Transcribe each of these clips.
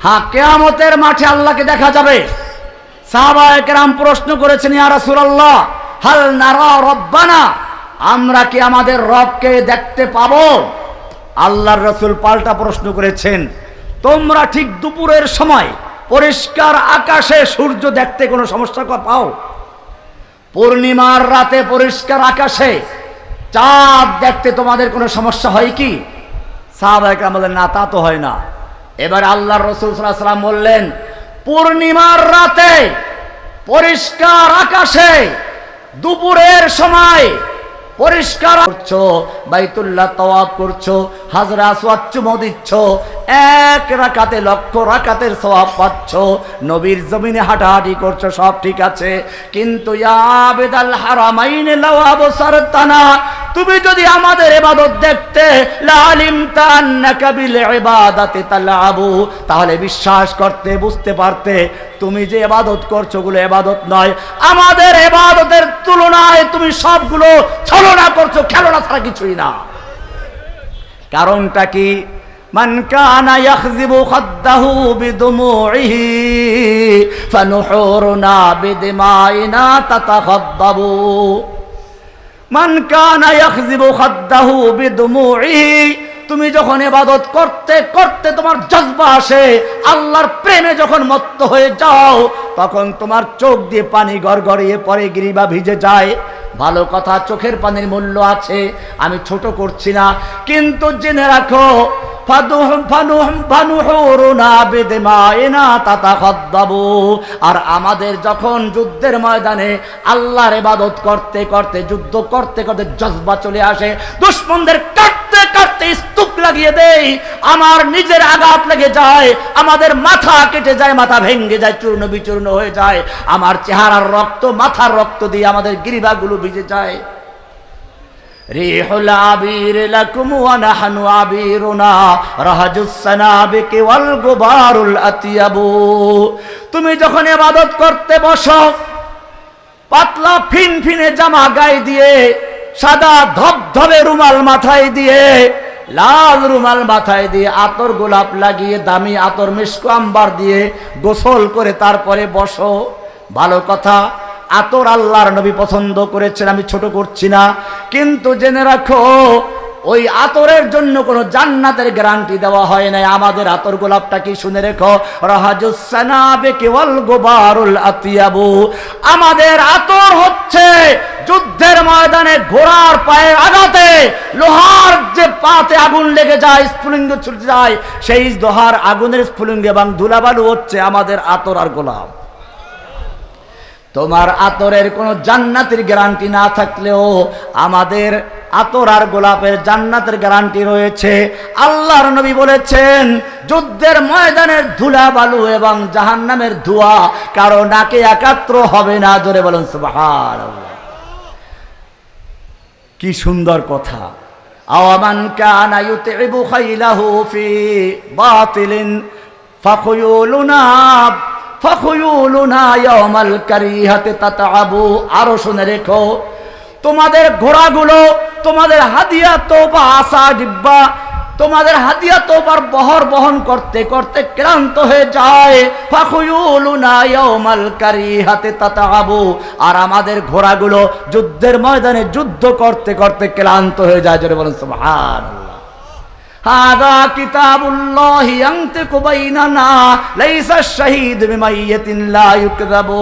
হ্যাঁ, কিয়ামতের মাঠে আল্লাহকে দেখা যাবে। সাহাবায়ে কেরাম প্রশ্ন করেছেন, ইয়া রাসূলুল্লাহ হাল নারা রব্বানা, আমরা কি আমাদের রবকে দেখতে পাবো? আল্লাহর রাসূল পাল্টা প্রশ্ন করেছেন, তোমরা ঠিক দুপুরের সময় পরিষ্কার আকাশে সূর্য দেখতে কোনো সমস্যা পাও? পূর্ণিমার রাতে পরিষ্কার আকাশে চাঁদ দেখতে তোমাদের কোনো সমস্যা হয় কি? সাহাবায়ে কেরাম বললেন, না, তা তো হয় না। এবার আল্লাহর রাসূল সাল্লাল্লাহু আলাইহি ওয়াসাল্লাম বললেন, পূর্ণিমার রাতে পরিষ্কার আকাশে দুপুরের সময় পরিষ্কার করছো, বাইতুল্লাহ তাওয়াফ করছো, হাজরে আসওয়াদ চুমো দিচ্ছ, এক রাকাতে লক্ষ রাকাতের সওয়াব পাচ্ছ, নবীর জমিনে হাঁটাহাঁটি করছো, সব ঠিক আছে। কিন্তু ইয়া আবিদাল হারামাইন লাও আবসারতানা, তুমি যদি আমাদের ইবাদত দেখতে লালিমতা আন্নাকা বিল ইবাদাতি তালাবু, তাহলে বিশ্বাস করতে, বুঝতে পারতে তুমি যে ইবাদত করছো গুলো ইবাদত নয়, আমাদের ইবাদতের তুলনায় তুমি সবগুলো ছলনা করছো, খেলনা ছাড়া কিছুই না। কারণটা কি? মান কানা ইয়াখযিবু খাদ্দাহু বিদুমুইহি ফানুহুরুনা বিদিমাইনা তাতাখাদ্দাবু। মান কানা ইয়াখযিবু খাদ্দাহু বিদুমুইহি, তুমি যখন ইবাদত করতে করতে তোমার জজবা আসে, আল্লাহর প্রেমে যখন মত্ত হয়ে যাও, তখন তোমার চোখ দিয়ে পানি গড়গড়িয়ে পড়ে, গ্রীবা ভিজে যায়। ভালো কথা, চোখের পানির মূল্য আছে, আমি ছোট করছি না, কিন্তু জেনে রাখো আর আমাদের যখন যুদ্ধের ময়দানে আল্লাহর ইবাদত করতে করতে, যুদ্ধ করতে করতে জজবা চলে আসে, দুশমনদের কাটতে কাটতে স্তূপ লাগিয়ে দেই, আমার নিজের আঘাত লেগে যায়, আমাদের মাথা কেটে যায়, মাথা ভেঙে যায়, চূর্ণ বিচূর্ণ হয়ে যায়, আমার চেহারার রক্ত, মাথার রক্ত দিয়ে আমাদের গিরিবাগুলো ভিজে যায়। রিহুল আবির লাকুম ওয়া নাহনু আবিরুনা রাহাজুস সানাবিকি ওয়াল গুবারুল আতিয়াবু। তুমি যখন ইবাদত করতে বসো, পাতলা ফিনফিনে জামা গায়ে দিয়ে, সাদা ধবধবে রুমাল মাথায় দিয়ে, লাল রুমাল মাথায় দিয়ে, আতর গোলাপ লাগিয়ে, দামি আতর মিশকো আম্বার দিয়ে গোসল করে তারপরে বসো। ভালো কথা, আতর আল্লাহর নবী পছন্দ করেছেন, আমি ছোট করছি না, কিন্তু জেনে রাখো ওই আতরের জন্য কোনো জান্নাতের গ্যারান্টি দেওয়া হয় নাই। আমাদের আতর গোলাপটা কি শুনে রেখো, রাহাজুস সানাবিকি ওয়াল গুবারুল আতিয়াবু। আমাদের আতর হচ্ছে যুদ্ধের ময়দানে ঘোড়ার পায়ের আঘাতে লোহার যে পাতে আগুন লেগে যায়, স্ফুলিঙ্গ ছুটে যায়, সেই লোহার আগুনের স্ফুলিঙ্গ এবং ধুলাবালু হচ্ছে আমাদের আতর আর গোলাপ। তোমার আতরের কোনো জান্নাতের গ্যারান্টি না থাকলেও আমাদের আতর আর গোলাপের জান্নাতের গ্যারান্টি রয়েছে। আল্লাহর নবী বলেছেন, যুদ্ধের ময়দানের ধুলা বালু এবং জাহান্নামের ধোঁয়া কারো নাকে একাত্র হবে না। জোরে বলুন সুবহানাল্লাহ। কি সুন্দর কথা। আওয়ামান কানা ইউতিবু খাইলাহু ফি বাতিলিন ফাখুয়ুলুনা ইয়াউমাল কারিহাতি তাতাআবু। আরো শুনে রেখো, তোমাদের ঘোড়াগুলো তোমাদের হাদিয়া তোবা আসা ডিব্বা, তোমাদের হাদিয়া তোবার বহর বহন করতে করতে ক্লান্ত হয়ে যায়। ফাখুয়ুলুনা ইয়াউমাল কারিহাতি তাতাআবু। আর আমাদের ঘোড়াগুলো যুদ্ধের ময়দানে যুদ্ধ করতে করতে ক্লান্ত হয়ে যায়। জোরে বলুন সুবহানাল্লাহ। হাযা কিতাবুল্লাহি ইয়ানতিকু বাইনানা লাইসা শাহীদ বিমাইয়াতিন লা ইউকযাবু।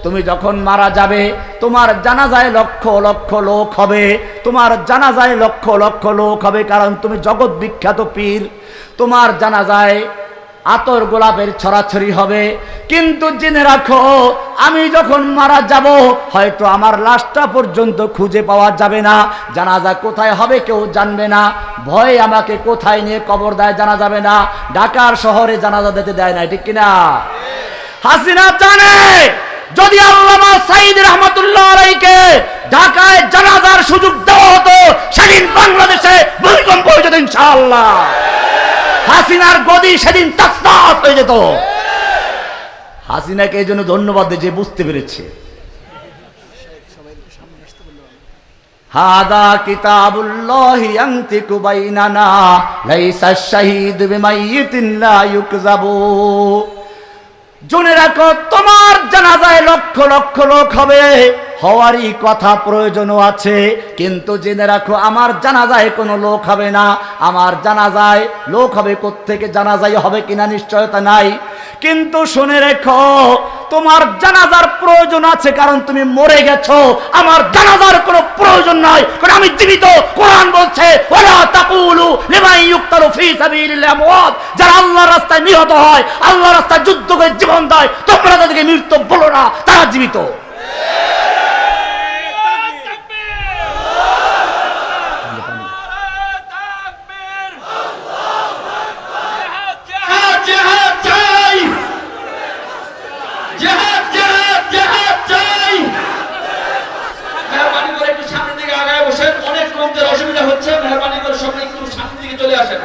তুমি যখন মারা যাবে, তোমার জানাজায় লক্ষ লক্ষ লোক হবে, তোমার জানাজায় লক্ষ লক্ষ লোক হবে, কারণ তুমি জগৎ বিখ্যাত পীর। তোমার জানাজায় আতর গোলাপের ছড়াছড়ি হবে, কিন্তু জেনে রাখো আমি যখন মারা যাব, হয়তো আমার লাশটা পর্যন্ত খুঁজে পাওয়া যাবে না। জানাজা কোথায় হবে কেউ জানবে না, ভয়ে আমাকে কোথায় নিয়ে কবর দেয় জানা যাবে না। ঢাকার শহরে জানাজা দিতে দেয় না, ঠিক কিনা? হাসিনা জানে যদি আল্লামা সাঈদ রহমাতুল্লাহ আলাইহিকে ঢাকায় জানাজার সুযোগ দেওয়া হতো, সেদিন বাংলাদেশে ভূমিকম্প হয়ে যেত ইনশাআল্লাহ। হাসিনার গদি সেদিন তাসতাস হয়ে যেত। হাসিনাকে এই জন্য ধন্যবাদ যে বুঝতে পেরেছে। হাদা কিতাবুল্লাহি ইয়ানতিকু বাইনানা লাইসা আশ-শাহীদু বিমাইয়িতিন লা ইউকযাবু। জেনে রাখো তোমার জানাজায় লক্ষ লক্ষ লোক হবে, হওয়ারই কথা প্রয়োজনও আছে, কিন্তু জেনে রাখো আমার জানাজায় কোনো লোক হবে না। আমার জানাজায় লোক হবে কোত্থেকে? জানাজায় হবে কিনা নিশ্চয়তা নাই, কিন্তু শুনে রেখো তোমার জানাজার প্রয়োজন আছে, কারণ তুমি মরে গেছো। আমার জানাজার কোনো প্রয়োজন নাই, কারণ আমি জীবিত। কোরআন বলছে ওয়ালা তাকুলু লিমান ইউক্তালু ফি সাবিলিল্লাহ আমওয়াত, যারা আল্লাহর রাস্তায় নিহত হয়, আল্লাহর রাস্তায় যুদ্ধ করে জীবন দেয়, তোমরা তাদেরকে মৃত্যু বলো না, তারা জীবিত। অসুবিধা হচ্ছে, মেহরবানি করে সবাই একটু সামনের দিকে চলে আসেন।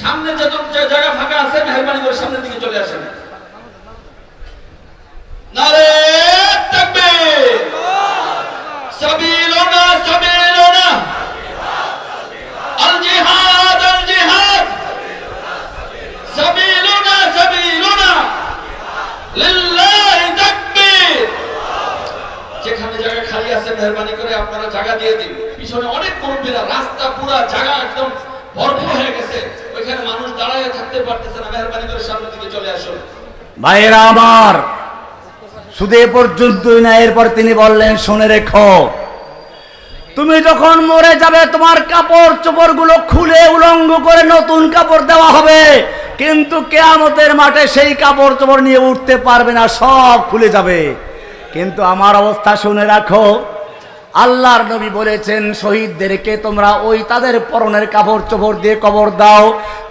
সামনে যত জায়গা ফাঁকা আছে মেহরবানি করে সামনের দিকে চলে আসেন। নারে তাকবীর, সাবিলুনা সাবিলুনা, আল জিহাদ আল জিহাদ, সাবিলুনা সাবিলুনা, লিল্লাহি তাকবীর। যেখানে জায়গা খালি আছে মেহরবানি করে আপনারা জায়গা দিয়ে দিন। পিছনে অনেক মুরব্বীরা, রাস্তা পুরো জায়গা একদম ভরপুর হয়ে গেছে, ওইখানে মানুষ দাঁড়ায় থাকতে পারতেছে না, মেহরবানি করে সামনের দিকে চলে আসুন। ভাইরা আমার, শুধু এ পর্যন্তই না, এরপর তিনি বললেন শুনে রেখো তুমি যখন মরে যাবে তোমার কাপড় চোপড় গুলো খুলে উলঙ্গ করে নতুন কাপড় দেওয়া হবে, কিন্তু কিয়ামতের মাঠে সেই কাপড় চোপড় নিয়ে উঠতে পারবে না, সব খুলে যাবে। কিন্তু আমার অবস্থা শুনে রাখো, আল্লাহর নবী বলেছেন শহীদদেরকে তোমরা ওই তাদের পরনের কাপড় চোপড় দিয়ে কবর দাও।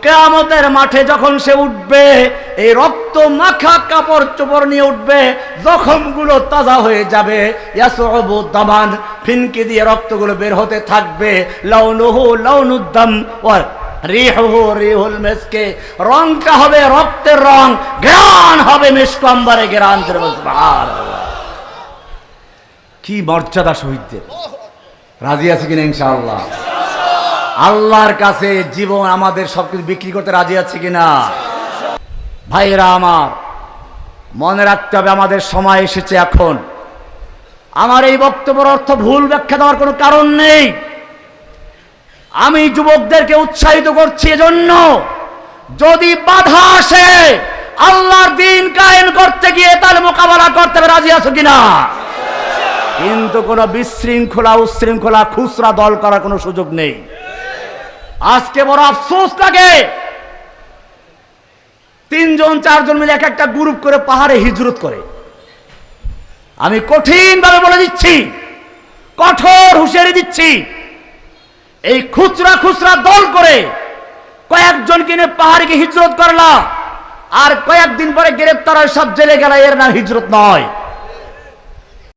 কিয়ামতের মাঠে যখন সে উঠবে, এই রক্ত মাখা কাপড় চোপড় নিয়ে উঠবে, জখমগুলো তাজা হয়ে যাবে, ইয়াসুবু দামান, ফিনকি দিয়ে রক্তগুলো বের হতে থাকবে, লাউনুহু লাউনুদ্দাম ওয়া রিহুহু রিহুল মিসকে, রংটা হবে রক্তের রং, ঘ্রাণ হবে মিশক আম্বরে ঘ্রাণ। সুবহানাল্লাহ, কি মর্যাদা শহীদদের! রাজি আছে কিনা ইনশাআল্লাহ? আল্লাহর কাছে জীবন আমাদের সবকিছু বিক্রি করতে রাজি আছে কিনা? ভাইরা আমার, মনে রাখতে হবে আমাদের সময় এসেছে এখন। আমার এই বক্তব্যের অর্থ ভুল ব্যাখ্যা দেওয়ার কোনো কারণ নেই। আমি যুবকদেরকে উৎসাহিত করছি এজন্য, যদি বাধা আসে আল্লাহর দ্বীন কায়েম করতে গিয়ে তার মোকাবেলা করতে হবে, রাজি আছো কিনা? কিন্তু কোনো বিশৃঙ্খলা উশৃঙ্খলা খুচরা দল করার কোনো সুযোগ নেই। আজকে বড় আফসোস লাগে, 3 জন 4 জন মিলে এক একটা গ্রুপ করে পাহাড়ে হিজরত করে। আমি কঠিন ভাবে বলে দিচ্ছি, কঠোর হুঁশিয়ারি দিচ্ছি, এই খুচরা খুচরা দল করে কয়েকজন কিনে পাহাড়ে হিজরত করলা, আর কয়েকদিন পরে গ্রেপ্তার হয়, সব জেলে গেল, এর নাম হিজরত নয়।